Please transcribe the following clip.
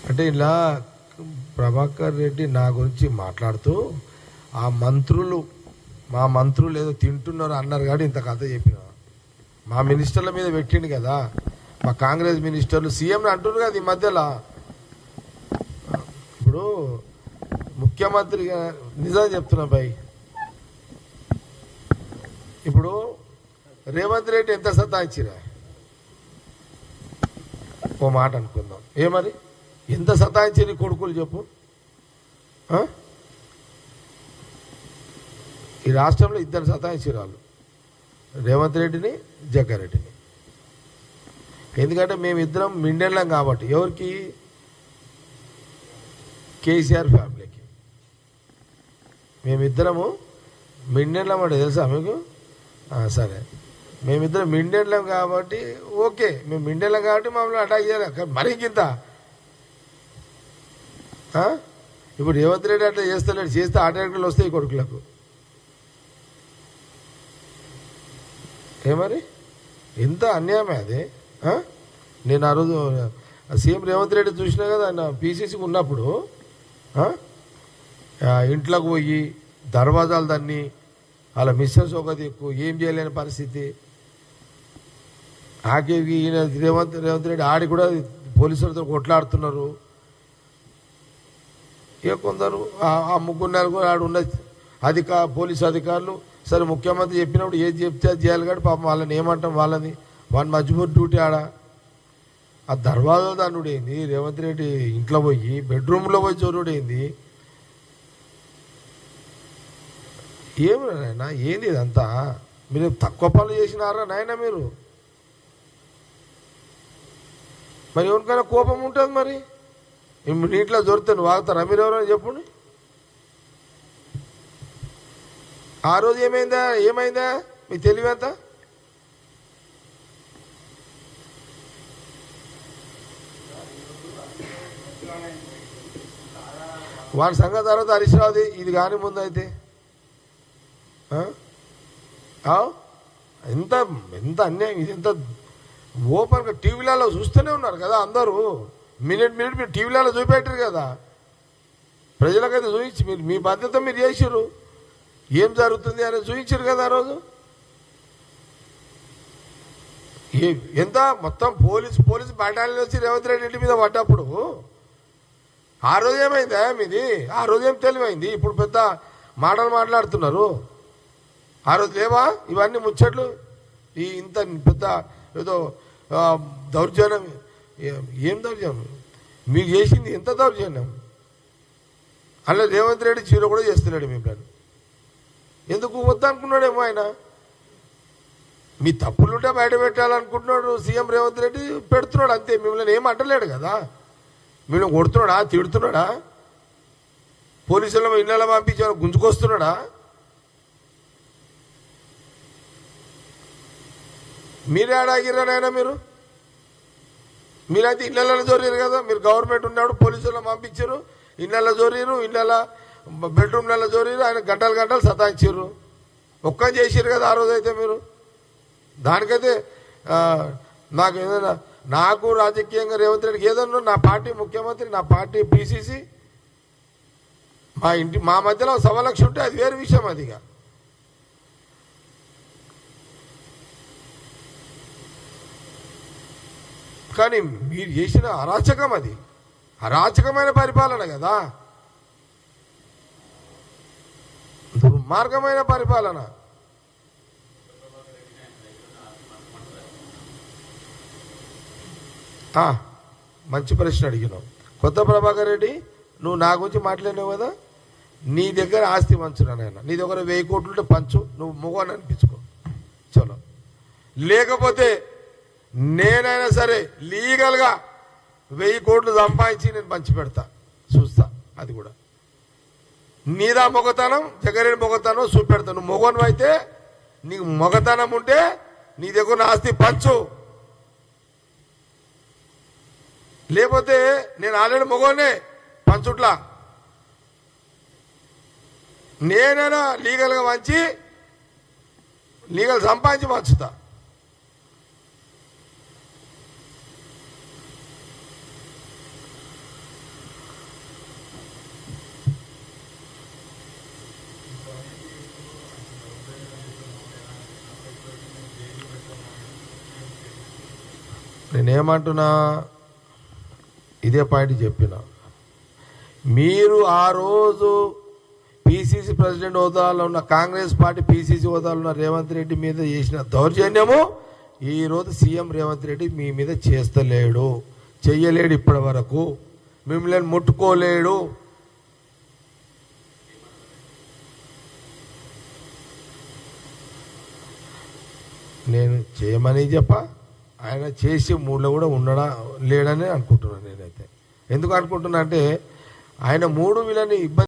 అంటే ఇలా ప్రభాకర్ రెడ్డి నా గురించి మాట్లాడుతూ ఆ మంత్రులు మా మంత్రులు ఏదో తింటున్నారు అన్నారు కాబట్టి ఇంత కథ చెప్పిన మా మినిస్టర్ల మీద పెట్టిండు కదా మా కాంగ్రెస్ మినిస్టర్లు సీఎంని అంటున్నారు కదా ఈ మధ్యలో. ఇప్పుడు ముఖ్యమంత్రిగా నిజం చెప్తున్నా భయ్, ఇప్పుడు రేవంత్ రెడ్డి ఎంత సతాయించిరా ఓ మాట అనుకుందాం, ఏమని ఎంత సతాయించి కొడుకులు చెప్పు. ఈ రాష్ట్రంలో ఇద్దరు సతాయించిరాళ్ళు, రేవంత్ రెడ్డిని జగ్గారెడ్డిని. ఎందుకంటే మేమిద్దరం మిండెళ్ళం కాబట్టి, ఎవరికి కేసీఆర్ ఫ్యామిలీకి మేమిద్దరము మిండెళ్ళం అంటే తెలుసా మీకు? సరే మేమిద్దరం మిండెళ్ళం కాబట్టి ఓకే, మేము మిండెళ్ళం కాబట్టి మమ్మల్ని అటాక్ చేయాలి మరి ఇంత. ఇప్పుడు రేవంత్ రెడ్డి అట్లా చేస్తలేడు, చేస్తే అటాకులు వస్తాయి కొడుకులకు. ఏమని ఎంత అన్యాయమే అది. నేను ఆ రోజు సీఎం రేవంత్ రెడ్డి చూసినా కదా ఆయన పీసీసీకి ఉన్నప్పుడు ఇంట్లోకి పోయి దర్వాజాలు దాన్ని అలా మిస్సెస్ ఒక దిక్కు ఏం చేయలేని పరిస్థితి. ఆకేకి ఈయన రేవంత్ రెడ్డి ఆడి కూడా పోలీసులతో కొట్లాడుతున్నారు. ఇక కొందరు ఆ ముగ్గురు కూడా ఆడు ఉన్న పోలీసు అధికారులు సరే ముఖ్యమంత్రి చెప్పినప్పుడు ఏది చెప్తే అది చేయాలి కాబట్టి పాపం వాళ్ళని ఏమంటాం, వాళ్ళని మజ్బూర్ డ్యూటీ ఆడ. ఆ దర్వాజా దాన్నుడైంది రేవంత్ రెడ్డి ఇంట్లో పోయి బెడ్రూమ్లో పోయి చోరుడైంది. ఏమి నాయన ఏంది ఇదంతా? మీరు తక్కువ పనులు చేసినారా నాయన మీరు? మరి ఎవరికైనా కోపం ఉంటుంది, మరి నీటిలో దొరికితే నువ్వు ఆగుతారా మీరు? ఎవరైనా చెప్పండి. ఆ రోజు ఏమైందా మీ తెలివేంత? వాడి సంగతి తర్వాత హరీష్ రావుది ఇది కానీ ముందు అయితే ఎంత ఎంత అన్యాయం ఇది! ఎంత ఓపెన్గా టీవీలలో చూస్తూనే ఉన్నారు కదా అందరూ. మినిట్ మీరు టీవీలలో చూపెట్టారు కదా, ప్రజలకైతే చూపించి మీరు మీ బాధ్యత మీరు చేసారు, ఏం జరుగుతుంది అని చూపించారు కదా ఆ రోజు. ఎంత మొత్తం పోలీసు బటాలియన్ వచ్చి రేవంత్ రెడ్డి ఇంటి మీద పడ్డప్పుడు ఆ రోజు ఏమైందా మీది? ఆ రోజు ఏం తెలివైంది? ఇప్పుడు పెద్ద మాటలు మాట్లాడుతున్నారు. ఆ రోజు లేవా ఇవన్నీ ముచ్చట్లు? ఇంత పెద్ద ఏదో దౌర్జన్యం, ఏం దౌర్జన్యం మీకు చేసింది? ఎంత దౌర్జన్యం! అలా రేవంత్ రెడ్డి చీర కూడా చేస్తున్నాడు మిమ్మల్ని. ఎందుకు వద్దనుకున్నాడేమో ఆయన. మీ తప్పులుంటే బయట పెట్టాలనుకుంటున్నాడు సీఎం రేవంత్ రెడ్డి, పెడుతున్నాడు అంతే. మిమ్మల్ని ఏం అంటలేడు కదా. మిమ్మల్ని కొడుతున్నాడా, తిడుతున్నాడా, పోలీసుల ఇళ్ళలో పంపించి గుంజుకొస్తున్నాడా? మీరే ఆడాగిరానైనా మీరైతే ఇళ్ళలో జోరీరు కదా. మీరు గవర్నమెంట్ ఉన్నప్పుడు పోలీసులను పంపించారు, ఇళ్ళలో జోరీరు, ఇళ్ళ బెడ్రూమ్లలో జోరీరు, ఆయన గంటలు సతాయించారు. ఒక్కని చేసారు కదా ఆ రోజైతే మీరు. దానికైతే నాకు ఏదైనా నాకు రాజకీయంగా రేవంత్ రెడ్డికి ఏదన్నా నా పార్టీ ముఖ్యమంత్రి, నా పార్టీ పిసిసి, మా మధ్యలో 1,00,000 ఉంటే అది వేరే విషయం. అదిగా కానీ మీరు చేసిన అరాచకం, అది అరాచకమైన పరిపాలన కదా, దుర్మార్గమైన పరిపాలన. మంచి ప్రశ్న అడిగినావు. కొత్త ప్రభాకర్ రెడ్డి, నువ్వు నా గురించి మాట్లాడినావు కదా, నీ దగ్గర ఆస్తి పంచునా నాయన. నీ దగ్గర 1000 కోట్లు ఉంటే పంచు, నువ్వు మొగని అనిపించుకో చలో. లేకపోతే నేనైనా సరే లీగల్గా 1000 కోట్లు సంపాదించి నేను పంచి పెడతా, చూస్తా. అది కూడా నీదా మొగతనం, జగరేని మొగతనం చూపెడతా. నువ్వు మొగను అయితే, నీకు మొగతనం ఉంటే నీ దగ్గర ఆస్తి పంచు. లేకపోతే నేను ఆల్రెడీ మొగోనే పంచుట్లా, నేనైనా లీగల్గా పంచి లీగల్ సంపాదించి పంచుతా. నేనేమంటున్నా, ఇదే పాయింట్ చెప్పిన. మీరు ఆ రోజు పిసిసి ప్రెసిడెంట్ హోదాలో ఉన్న కాంగ్రెస్ పార్టీ పిసిసి హోదాలో ఉన్న రేవంత్ రెడ్డి మీద చేసిన దౌర్జన్యము ఈరోజు సీఎం రేవంత్ రెడ్డి మీ మీద చేస్తలేడు, చెయ్యలేడు, ఇప్పటి వరకు మిమ్మల్ని ముట్టుకోలేడు. నేను చేయమని ఆయన చేసి మూడులో కూడా ఉండడా లేడని అనుకుంటున్నాను. నేనైతే ఎందుకు అనుకుంటున్నా అంటే ఆయన 3 వీళ్ళని ఇబ్బంది